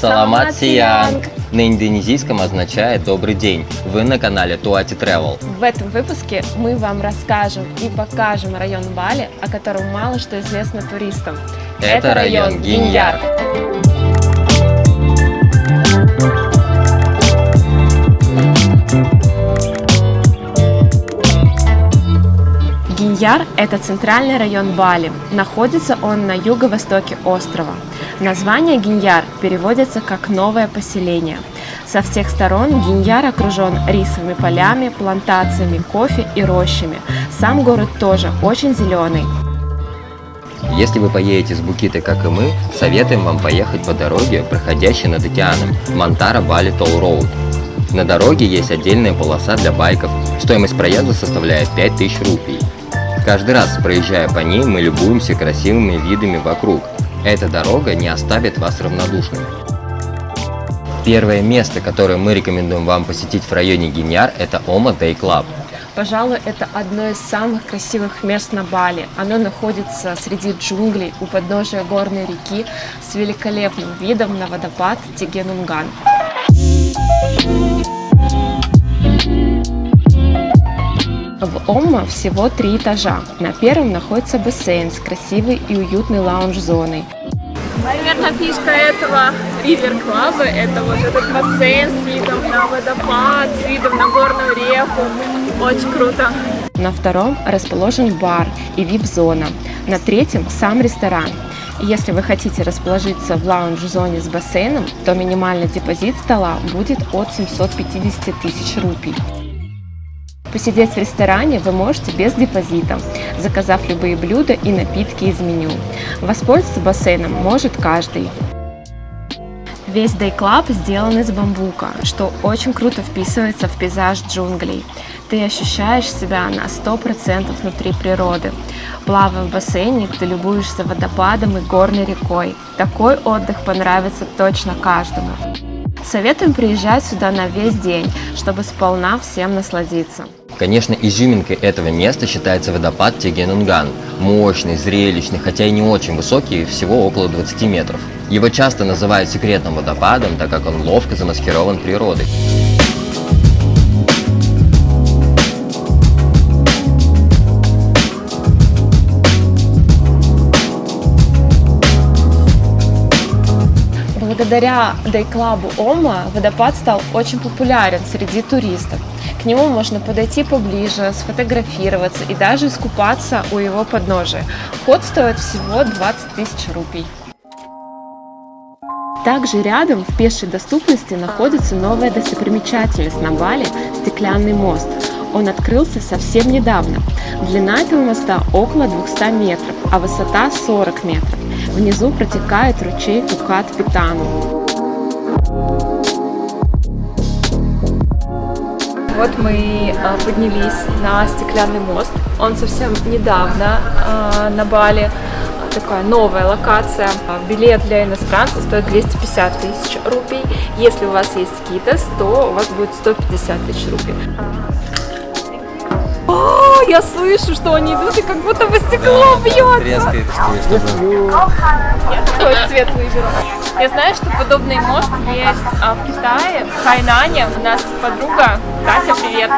Саламат Сиянг на индонезийском означает «добрый день». Вы на канале Туати Travel. В этом выпуске мы вам расскажем и покажем район Бали, о котором мало что известно туристам. Это район Гиньяр. Гиньяр – это центральный район Бали. Находится он на юго-востоке острова. Название Гиньяр переводится как «новое поселение». Со всех сторон Гиньяр окружен рисовыми полями, плантациями, кофе и рощами. Сам город тоже очень зеленый. Если вы поедете с Букиты, как и мы, советуем вам поехать по дороге, проходящей над океаном, Мантара Бали Толл Роуд. На дороге есть отдельная полоса для байков. Стоимость проезда составляет 5000 рупий. Каждый раз, проезжая по ней, мы любуемся красивыми видами вокруг. Эта дорога не оставит вас равнодушным. Первое место, которое мы рекомендуем вам посетить в районе Гиньяр, это Ома Day Club. Пожалуй, это одно из самых красивых мест на Бали. Оно находится среди джунглей у подножия горной реки с великолепным видом на водопад Тегенунган. В Омма всего 3 этажа. На первом находится бассейн с красивой и уютной лаунж-зоной. Наверное, фишка этого ривер-клаба – это вот этот бассейн с видом на водопад, с видом на горную реку. Очень круто. На втором расположен бар и вип-зона. На третьем сам ресторан. Если вы хотите расположиться в лаунж-зоне с бассейном, то минимальный депозит стола будет от 750 тысяч рупий. Посидеть в ресторане вы можете без депозита, заказав любые блюда и напитки из меню. Воспользоваться бассейном может каждый. Весь Day Club сделан из бамбука, что очень круто вписывается в пейзаж джунглей. Ты ощущаешь себя на 100% внутри природы. Плавая в бассейне, ты любуешься водопадом и горной рекой. Такой отдых понравится точно каждому. Советуем приезжать сюда на весь день, чтобы сполна всем насладиться. Конечно, изюминкой этого места считается водопад Тегенунган. Мощный, зрелищный, хотя и не очень высокий, всего около 20 метров. Его часто называют секретным водопадом, так как он ловко замаскирован природой. Благодаря Day Club Ома водопад стал очень популярен среди туристов. К нему можно подойти поближе, сфотографироваться и даже искупаться у его подножия. Вход стоит всего 20 тысяч рупий. Также рядом в пешей доступности находится новая достопримечательность на Бали – стеклянный мост. Он открылся совсем недавно. Длина этого моста около 200 метров, а высота 40 метров. Внизу протекает ручей Кукат-Питану. Вот мы поднялись на стеклянный мост. Он совсем недавно на Бали. Такая новая локация. Билет для иностранцев стоит 250 тысяч рупий. Если у вас есть скитос, то у вас будет 150 тысяч рупий. О, я слышу, что они идут, и как будто бы стекло бьется. Я такой цвет выберу. Я знаю, что подобный мост есть в Китае, в Хайнане. У нас подруга, Катя, привет,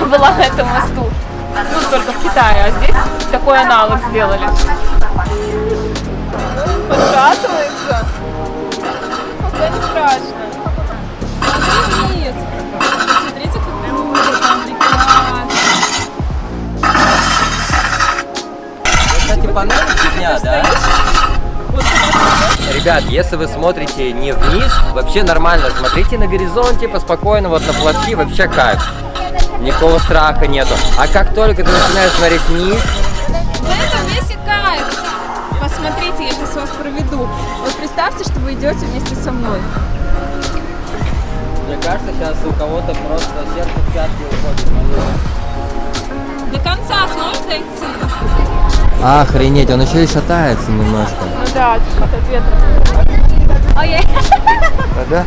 была на этом мосту. Ну, только в Китае, а здесь такой аналог сделали. Подшатывается. Пока не страшно. Смотри вниз. Смотрите, как круто, там река. Кстати, понравится дня, да? Ребят, если вы смотрите не вниз, вообще нормально, смотрите на горизонте, поспокойно, вот на плоски, вообще кайф. Никакого страха нету. А как только ты начинаешь смотреть вниз... В этом весь и кайф. Посмотрите, я сейчас вас проведу. Вот представьте, что вы идете вместе со мной. Мне кажется, сейчас у кого-то просто сердце в пятки уходит. До конца сможешь дойти? Охренеть, он еще и шатается немножко. Ну да, от ветра. Ой, Да?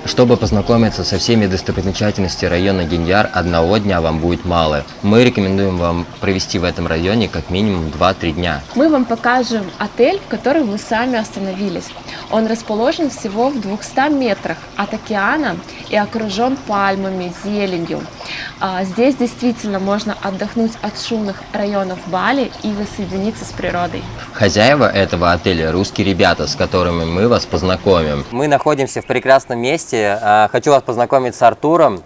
Чтобы познакомиться со всеми достопримечательностями района Гиньяр, одного дня вам будет мало. Мы рекомендуем вам провести в этом районе как минимум 2-3 дня. Мы вам покажем отель, в котором мы сами остановились. Он расположен всего в 200 метрах от океана и окружен пальмами, зеленью. Здесь действительно можно отдохнуть от шумных районов Бали и воссоединиться с природой. Хозяева этого отеля – русские ребята, с которыми мы вас познакомим. Мы находимся в прекрасном месте. Хочу вас познакомить с Артуром.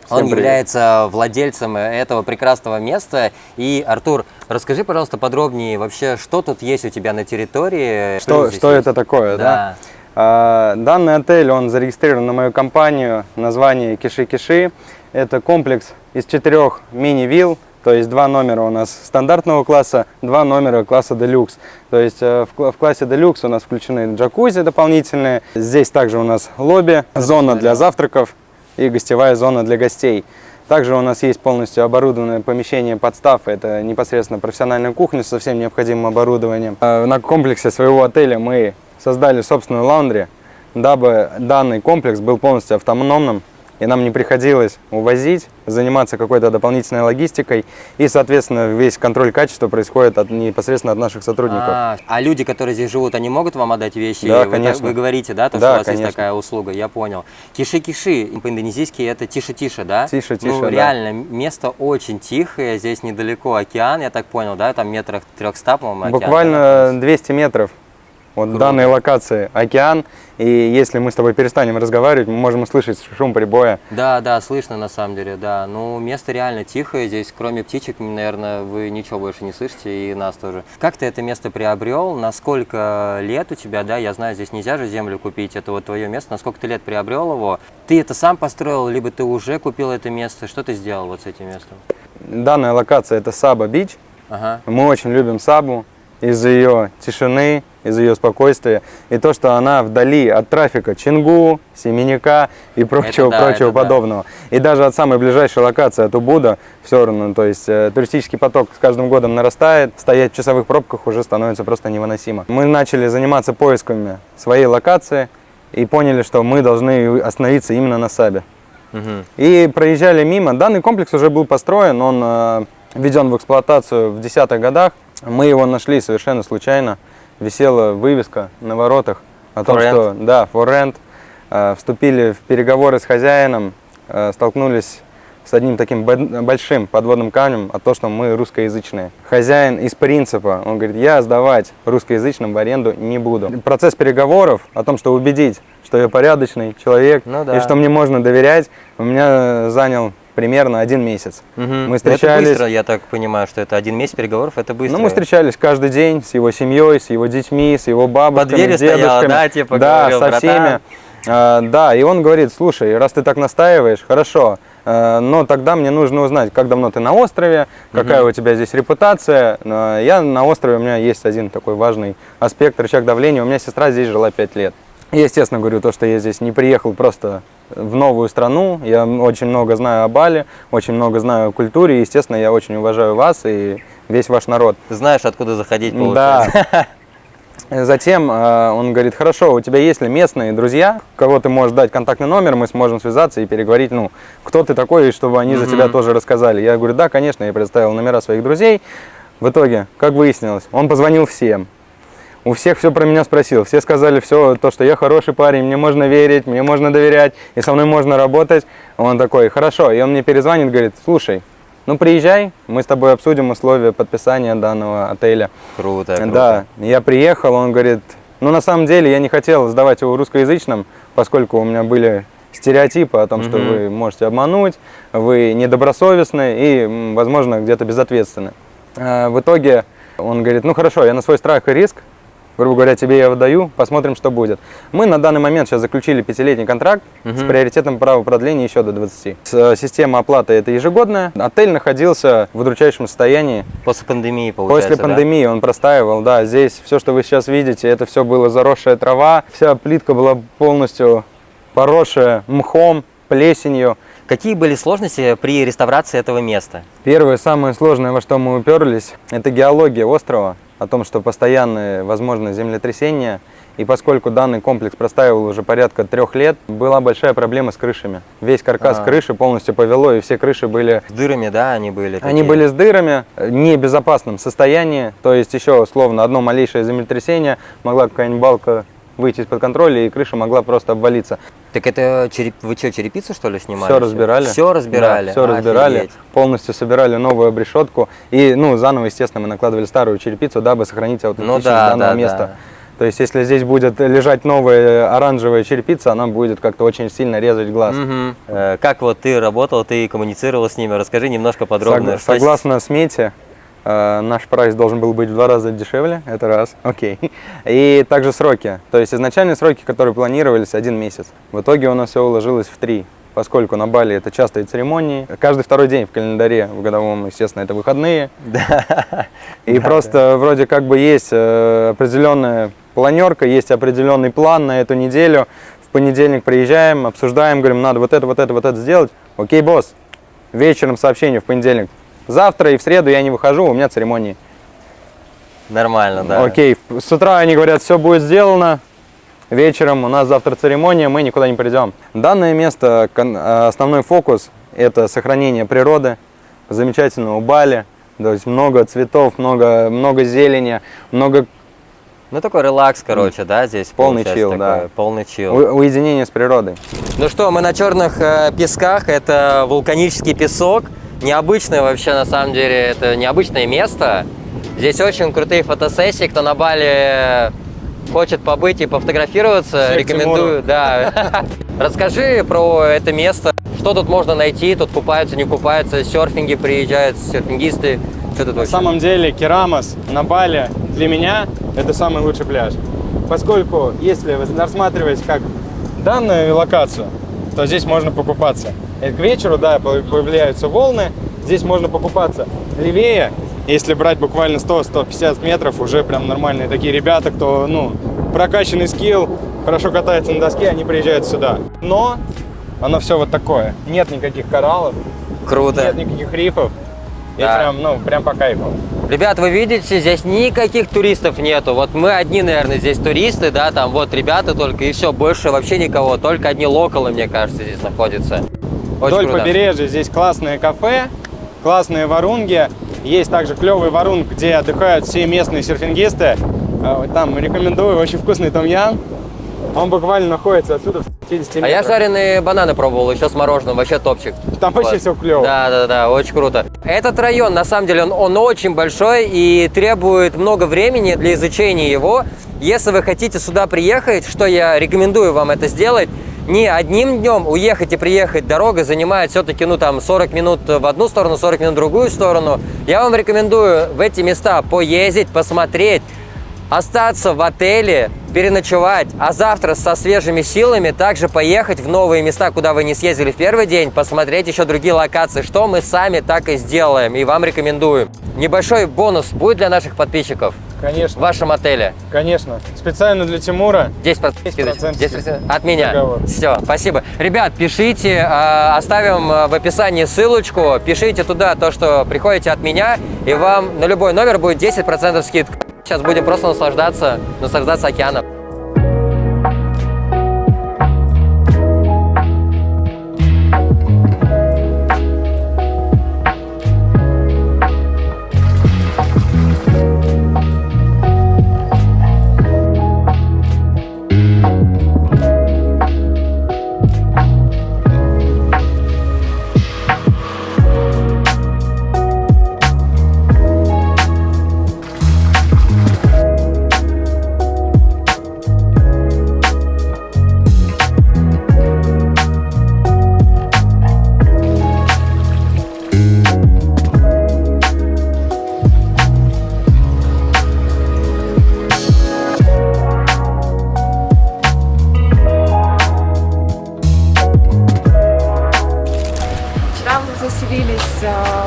Он является владельцем этого прекрасного места. И, Артур, расскажи, пожалуйста, подробнее вообще, что тут есть у тебя на территории. Что это такое, да? Данный отель, он зарегистрирован на мою компанию, название Киши-Киши. Это комплекс из 4 мини-вилл, то есть 2 номера у нас стандартного класса, 2 номера класса Deluxe. То есть в классе Deluxe у нас включены джакузи дополнительные. Здесь также у нас лобби, зона для завтраков и гостевая зона для гостей. Также у нас есть полностью оборудованное помещение подстав. Это непосредственно профессиональная кухня со всем необходимым оборудованием. На комплексе своего отеля мы создали собственную лаундри, дабы данный комплекс был полностью автономным, и нам не приходилось увозить, заниматься какой-то дополнительной логистикой, и, соответственно, весь контроль качества происходит непосредственно от наших сотрудников. А люди, которые здесь живут, они могут вам отдать вещи? Да, конечно. Вы говорите, да, Да, что у вас конечно. есть такая услуга, я понял. Киши-киши, по-индонезийски это тише-тише, да? Тише-тише, Ну, да. реально, место очень тихое, здесь недалеко океан, я так понял, да, там метрах 300, по-моему, океан. Буквально 200 метров от данной локации океан, и если мы с тобой перестанем разговаривать, мы можем услышать шум прибоя. Да, да, слышно на самом деле, да. Ну, место реально тихое, здесь кроме птичек, наверное, вы ничего больше не слышите, и нас тоже. Как ты это место приобрел? На сколько лет у тебя, да? Я знаю, здесь нельзя же землю купить, это вот твое место. На сколько ты лет приобрел его? Ты это сам построил, либо ты уже купил это место? Что ты сделал вот с этим местом? Данная локация – это Саба-Бич. Ага. Мы очень любим Сабу из-за ее тишины, из-за ее спокойствия, и то, что она вдали от трафика Чингу, Семеняка и прочего подобного. И даже от самой ближайшей локации, от Убуда, все равно, то есть туристический поток с каждым годом нарастает, стоять в часовых пробках уже становится просто невыносимо. Мы начали заниматься поисками своей локации и поняли, что мы должны остановиться именно на Сабе. И проезжали мимо. Данный комплекс уже был построен, он введен в эксплуатацию в 10-х годах. Мы его нашли совершенно случайно. Висела вывеска на воротах о том, что да, for rent. Вступили в переговоры с хозяином, столкнулись с одним таким большим подводным камнем, о том, что мы русскоязычные. Хозяин из принципа, он говорит, я сдавать русскоязычным в аренду не буду. Процесс переговоров о том, что убедить, что я порядочный человек, и что мне можно доверять, у меня занял примерно 1 месяц. Мы встречались. Это быстро, я так понимаю, что это 1 месяц переговоров, это быстро. Ну, мы встречались каждый день с его семьей, с его детьми, с его бабушками, дверью дедушками. стояла, да, типа, да, говорил, со всеми. Да, и он говорит, слушай, раз ты так настаиваешь, хорошо, но тогда мне нужно узнать, как давно ты на острове, какая у тебя здесь репутация. Я на острове, у меня есть один такой важный аспект, рычаг давления, у меня сестра здесь жила 5 лет. Я, естественно, говорю то, что я здесь не приехал просто в новую страну, я очень много знаю о Бали, очень много знаю о культуре, и, естественно, я очень уважаю вас и весь ваш народ. Знаешь, откуда заходить, получается. Да. Затем он говорит, хорошо, у тебя есть ли местные друзья, кого ты можешь дать контактный номер, мы сможем связаться и переговорить, ну, кто ты такой, и чтобы они за тебя тоже рассказали. Я говорю, да, конечно, я представил номера своих друзей. В итоге, как выяснилось, он позвонил всем. У всех все про меня спросил, все сказали все, то, что я хороший парень, мне можно верить, мне можно доверять, и со мной можно работать. Он такой, хорошо, и он мне перезвонит, говорит, слушай, ну приезжай, мы с тобой обсудим условия подписания данного отеля. Круто, круто. Да, я приехал, он говорит, ну на самом деле я не хотел сдавать его русскоязычным, поскольку у меня были стереотипы о том, что вы можете обмануть, вы недобросовестны и, возможно, где-то безответственны. В итоге он говорит, ну хорошо, я на свой страх и риск, грубо говоря, тебе я выдаю, посмотрим, что будет. Мы на данный момент сейчас заключили 5-летний контракт с приоритетом права продления еще до 20. Система оплаты это ежегодная. Отель находился в удручающем состоянии. После пандемии, получается, После пандемии он простаивал, да. Здесь все, что вы сейчас видите, это все было заросшая трава. Вся плитка была полностью поросшее мхом, плесенью. Какие были сложности при реставрации этого места? Первое, самое сложное, во что мы уперлись, это геология острова, о том, что постоянные возможны землетрясения. И поскольку данный комплекс простаивал уже порядка 3 лет, была большая проблема с крышами. Весь каркас крыши полностью повело, и все крыши были... С дырами, да, они были? Они были с дырами, в небезопасном состоянии. То есть еще, словно, одно малейшее землетрясение, могла какая-нибудь балка выйти из-под контроля, и крыша могла просто обвалиться. Так это вы что, черепицу, что ли, снимали? Все разбирали. Все разбирали? Да, все разбирали. Офигеть. Полностью собирали новую обрешетку. И, заново, естественно, мы накладывали старую черепицу, дабы сохранить аутентичность данного места. Да. То есть, если здесь будет лежать новая оранжевая черепица, она будет как-то очень сильно резать глаз. Как вот ты работал, ты коммуницировал с ними? Расскажи немножко подробно. Согласно смете, наш прайс должен был быть в 2 раза дешевле, это раз, окей. И также сроки. То есть, изначальные сроки, которые планировались, 1 месяц. В итоге у нас все уложилось в 3. Поскольку на Бали это частые церемонии, каждый 2-й день в календаре, в годовом, естественно, это выходные. И просто вроде как бы есть определенная планерка, есть определенный план на эту неделю. В понедельник приезжаем, обсуждаем, говорим, надо вот это сделать. Окей, босс, вечером сообщение в понедельник. Завтра и в среду я не выхожу, у меня церемонии. Нормально, да. Окей, с утра они говорят, все будет сделано. Вечером у нас завтра церемония, мы никуда не придем. Данное место, основной фокус – это сохранение природы, замечательного Бали. То есть много цветов, много зелени, много... Такой релакс, короче, да, здесь полный чил, да. Полный чил. Уединение с природой. Ну что, мы на черных песках, это вулканический песок. Необычное вообще, на самом деле, это необычное место. Здесь очень крутые фотосессии, кто на Бали хочет побыть и пофотографироваться, рекомендую. Да. Расскажи про это место, что тут можно найти, тут купаются, не купаются, серфинги приезжают, серфингисты. Что тут На самом деле Керамос на Бали для меня это самый лучший пляж. Поскольку, если рассматривать как данную локацию, то здесь можно покупаться. И к вечеру, да, появляются волны, здесь можно покупаться левее. Если брать буквально 100-150 метров, уже прям нормальные такие ребята, кто, прокачанный скилл, хорошо катается на доске, они приезжают сюда. Но оно все вот такое. Нет никаких кораллов. Круто. Нет никаких рифов. Да. И прям по кайфу. Ребят, вы видите, здесь никаких туристов нету. Вот мы одни, наверное, здесь туристы, да, там вот ребята только, и все, больше вообще никого. Только одни локалы, мне кажется, здесь находятся. Очень Вдоль круто. побережья здесь классные кафе, классные варунги. Есть также клевый варунг, где отдыхают все местные серфингисты. Там рекомендую, очень вкусный том-ям. Он буквально находится отсюда в 50 метрах. А я жареные бананы пробовал, еще с мороженым, вообще топчик. Там вообще все клево. Да, очень круто. Этот район, на самом деле, он очень большой и требует много времени для изучения его. Если вы хотите сюда приехать, что я рекомендую вам это сделать, не одним днем уехать и приехать, дорога занимает все-таки, 40 минут в одну сторону, 40 минут в другую сторону. Я вам рекомендую в эти места поездить, посмотреть, остаться в отеле, переночевать, а завтра со свежими силами также поехать в новые места, куда вы не съездили в первый день, посмотреть еще другие локации, что мы сами так и сделаем, и вам рекомендуем. Небольшой бонус будет для наших подписчиков в Конечно, вашем отеле. конечно. Специально для Тимура. 10%. 10% от меня. Договор. Все, спасибо. Ребят, пишите, оставим в описании ссылочку, пишите туда то, что приходите от меня, и вам на любой номер будет 10% скидка. Сейчас будем просто наслаждаться океаном.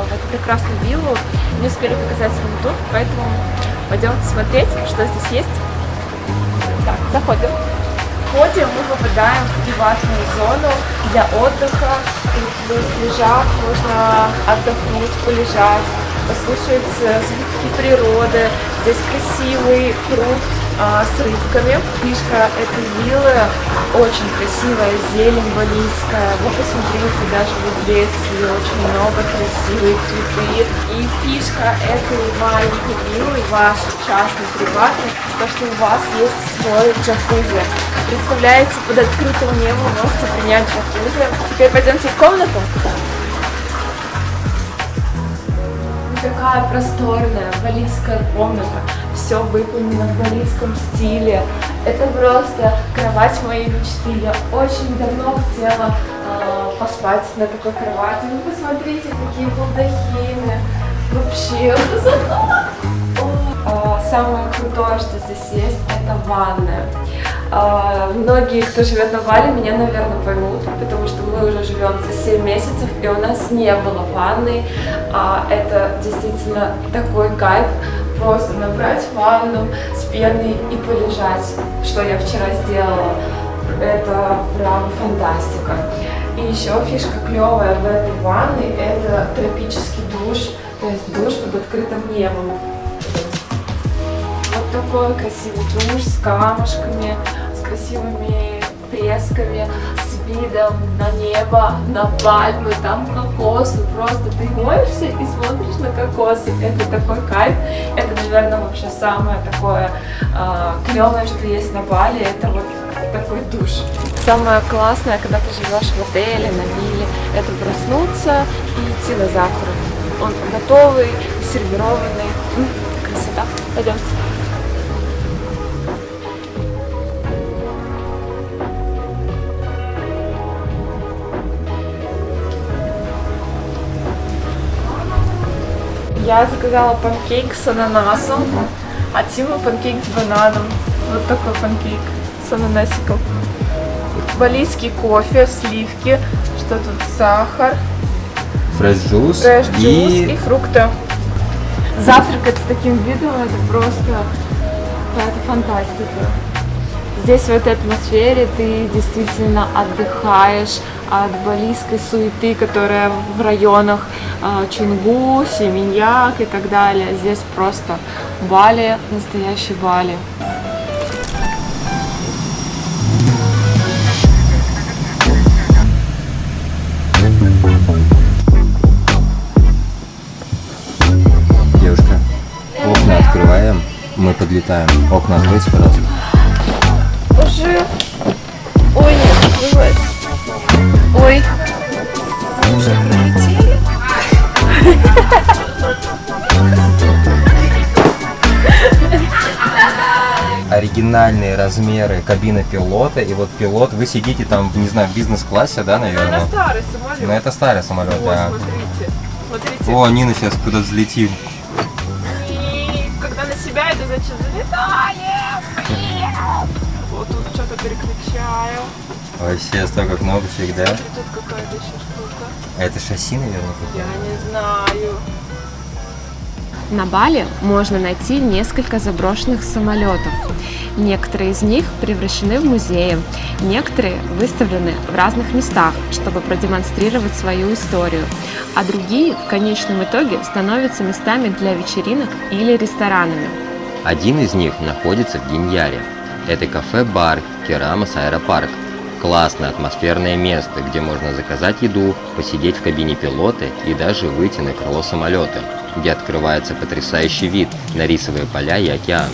в эту прекрасную виллу, не успели показать вам тут, поэтому пойдем смотреть, что здесь есть. Так, заходим. Входим, мы попадаем в приватную зону для отдыха. Тут есть лежак, можно отдохнуть, полежать, послушать звуки природы. Здесь красивый пруд с рыбками. Фишка этой виллы очень красивая зелень балийская. Вы посмотрите, даже вот здесь очень много красивых цветы. И фишка этой маленькой виллы, вашей частной, приватной, то, что у вас есть свой джакузи. Представляете, под открытым небом можете принять джакузи. Теперь пойдемте в комнату. Такая просторная балийская комната, все выполнено в балийском стиле. Это просто кровать моей мечты. Я очень давно хотела поспать на такой кровати. Вы посмотрите, какие балдахины. Вообще красота! Самое крутое, что здесь есть, это ванная. Многие, кто живет на Бали, меня, наверное, поймут, потому что мы уже живем за 7 месяцев, и у нас не было ванны. Это действительно такой кайф, просто набрать ванну с пеной и полежать, что я вчера сделала. Это прям фантастика. И еще фишка клевая в этой ванной – это тропический душ, то есть душ под открытым небом. Вот такой красивый душ с камушками, с красивыми фресками, с видом на небо, на пальмы, там кокосы. Просто ты моешься и смотришь на кокосы. Это такой кайф. Это, наверное, вообще самое такое клевое, что есть на Бали. Это вот такой душ. Самое классное, когда ты живешь в отеле, на вилле, это проснуться и идти на завтрак. Он готовый, сервированный. Красота. Пойдемте. Я заказала панкейк с ананасом, а Тима панкейк с бананом. Вот такой панкейк с ананасиком. Балийский кофе, сливки, что тут, сахар, Фреш-джус и фрукты. Завтракать с таким видом — это просто какая-то фантастика. Здесь в этой атмосфере ты действительно отдыхаешь от балийской суеты, которая в районах Чонгу, Семеньяк и так далее. Здесь просто Бали, настоящий Бали. Девушка, окна открываем, мы подлетаем. Окна откройте, пожалуйста. Уже... Ой, нет, открывается. Ой. Уже прилетели. Оригинальные размеры кабины пилота, и вот пилот, вы сидите там, не знаю, в бизнес-классе, да, наверное? Это старый самолет. Ну это старый самолет, Вот, да. смотрите. О, Нина сейчас куда-то взлетит. И когда на себя это значит залетаем. Вот тут что-то переключаю. Вообще столько кнопочек, да? Смотри, тут какая-то еще штука. А это шасси, наверное, Я какое-то? не знаю. На Бали можно найти несколько заброшенных самолетов. Некоторые из них превращены в музеи, некоторые выставлены в разных местах, чтобы продемонстрировать свою историю, а другие в конечном итоге становятся местами для вечеринок или ресторанами. Один из них находится в Гиньяре. Это кафе-бар Керамас Аэропарк. Классное атмосферное место, где можно заказать еду, посидеть в кабине пилота и даже выйти на крыло самолета, где открывается потрясающий вид на рисовые поля и океан.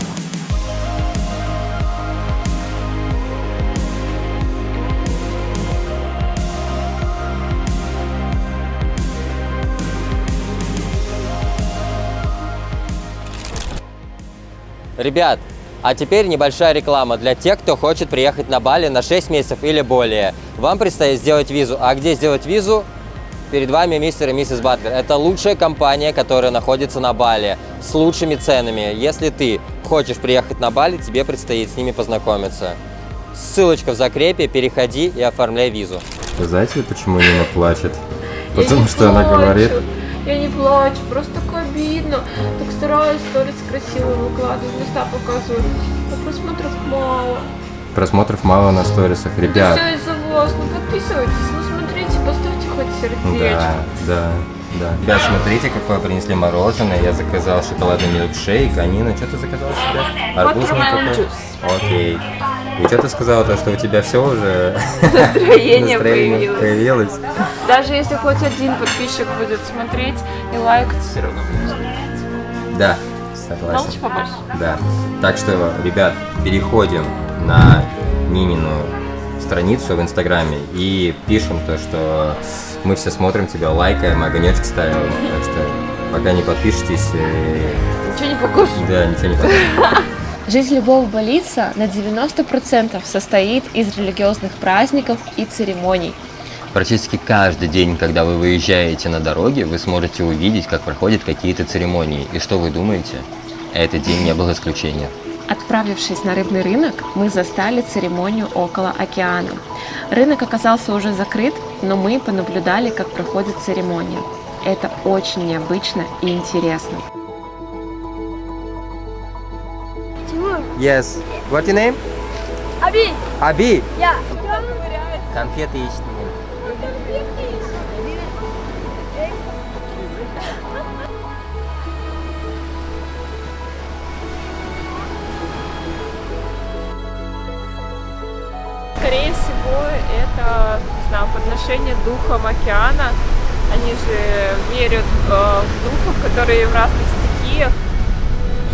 Ребят, а теперь небольшая реклама для тех, кто хочет приехать на Бали на 6 месяцев или более. Вам предстоит сделать визу. А где сделать визу? Перед вами мистер и миссис Батлер. Это лучшая компания, которая находится на Бали, с лучшими ценами. Если ты хочешь приехать на Бали, тебе предстоит с ними познакомиться. Ссылочка в закрепе, переходи и оформляй визу. Вы знаете, почему Нина плачет? Потому что она говорит... Я не плачу, просто так обидно. Так стараюсь сторис красиво выкладывать, места показываю. Но просмотров мало. Просмотров мало на сторисах. Ребят, Все из-за классно, подписывайтесь, ну смотрите, поставьте хоть сердечко. Да. Ребят, смотрите, какое принесли мороженое. Я заказал шоколадный милкшейк. Анина, что ты заказала себе? Арбузный Watermelon какой? juice. Окей. И что ты сказала, то, что у тебя все уже Настроение появилось? Даже если хоть один подписчик будет смотреть и лайкать, все равно будет. Да, согласен. Молчи побольше. Да. Так что, ребят, переходим на Нинину страницу в Инстаграме и пишем то, что мы все смотрим тебя, лайкаем, огонечек ставим. Так что пока не подпишитесь... Ничего не покушаешь. Да, ничего не покушаешь. Жизнь любого балийца на 90% состоит из религиозных праздников и церемоний. Практически каждый день, когда вы выезжаете на дороге, вы сможете увидеть, как проходят какие-то церемонии. И что вы думаете? Этот день не был исключением. Отправившись на рыбный рынок, мы застали церемонию около океана. Рынок оказался уже закрыт, но мы понаблюдали, как проходит церемония. Это очень необычно и интересно. Yes. What your name? Аби! Аби. Я! Конфеты ищем. Скорее всего, это, не знаю, подношение духом океана. Они же верят в духов, которые в разных стихиях.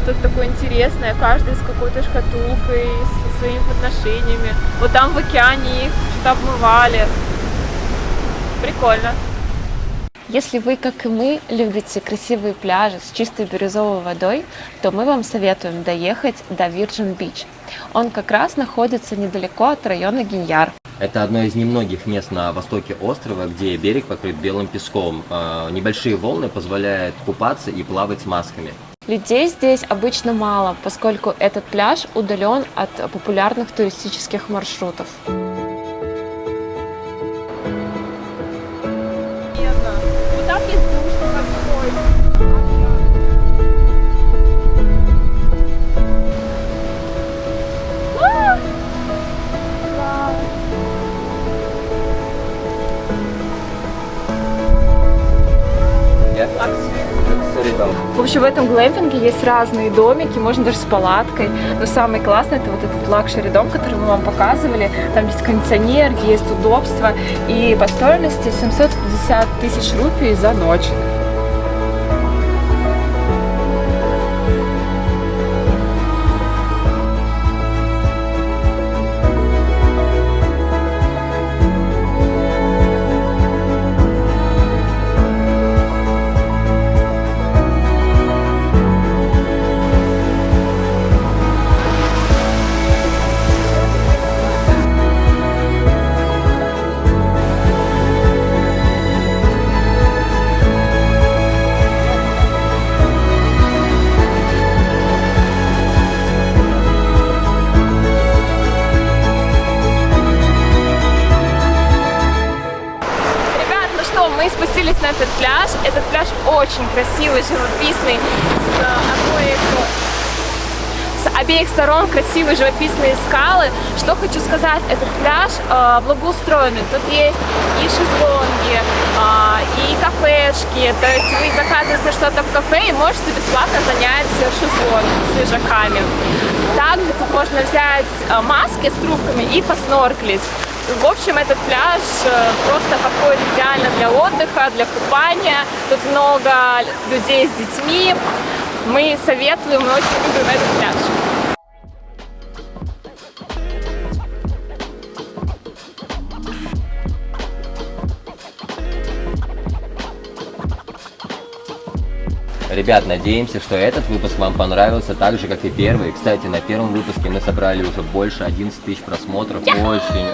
Что-то такое интересное, каждый с какой-то шкатулкой, со своими подношениями. Вот там в океане их что-то обмывали. Прикольно. Если вы, как и мы, любите красивые пляжи с чистой бирюзовой водой, то мы вам советуем доехать до Virgin Beach. Он как раз находится недалеко от района Гиньяр. Это одно из немногих мест на востоке острова, где берег покрыт белым песком. Небольшие волны позволяют купаться и плавать с масками. Людей здесь обычно мало, поскольку этот пляж удален от популярных туристических маршрутов. Вот там есть душ такой. В общем, в этом глэмпинге есть разные домики, можно даже с палаткой. Но самый классный — это вот этот лакшери-дом, который мы вам показывали. Там есть кондиционер, есть удобства. И по стоимости 750 тысяч рупий за ночь. Мы спустились на этот пляж. Этот пляж очень красивый, живописный, с обеих сторон красивые живописные скалы. Что хочу сказать, этот пляж благоустроенный. Тут есть и шезлонги, и кафешки. То есть вы заказываете что-то в кафе и можете бесплатно занять шезлонг с лежаками. Также тут можно взять маски с трубками и поснорклить. В общем, этот пляж просто подходит идеально для отдыха, для купания. Тут много людей с детьми. Мы советуем, мы очень любим этот пляж. Ребят, надеемся, что этот выпуск вам понравился так же, как и первый. Кстати, на первом выпуске мы собрали уже больше 11 тысяч просмотров. Очень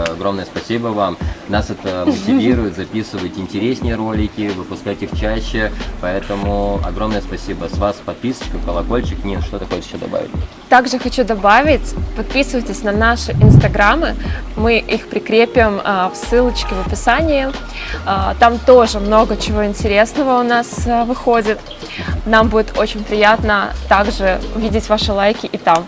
огромное спасибо вам. Нас это мотивирует записывать интереснее ролики, выпускать их чаще. Поэтому огромное спасибо. С вас подписочка, колокольчик. Нин, что ты хочешь еще добавить? Также хочу добавить, подписывайтесь на наши инстаграмы. Мы их прикрепим в ссылочке в описании. Там тоже много чего интересного у нас выходит. Нам будет очень приятно также увидеть ваши лайки и там.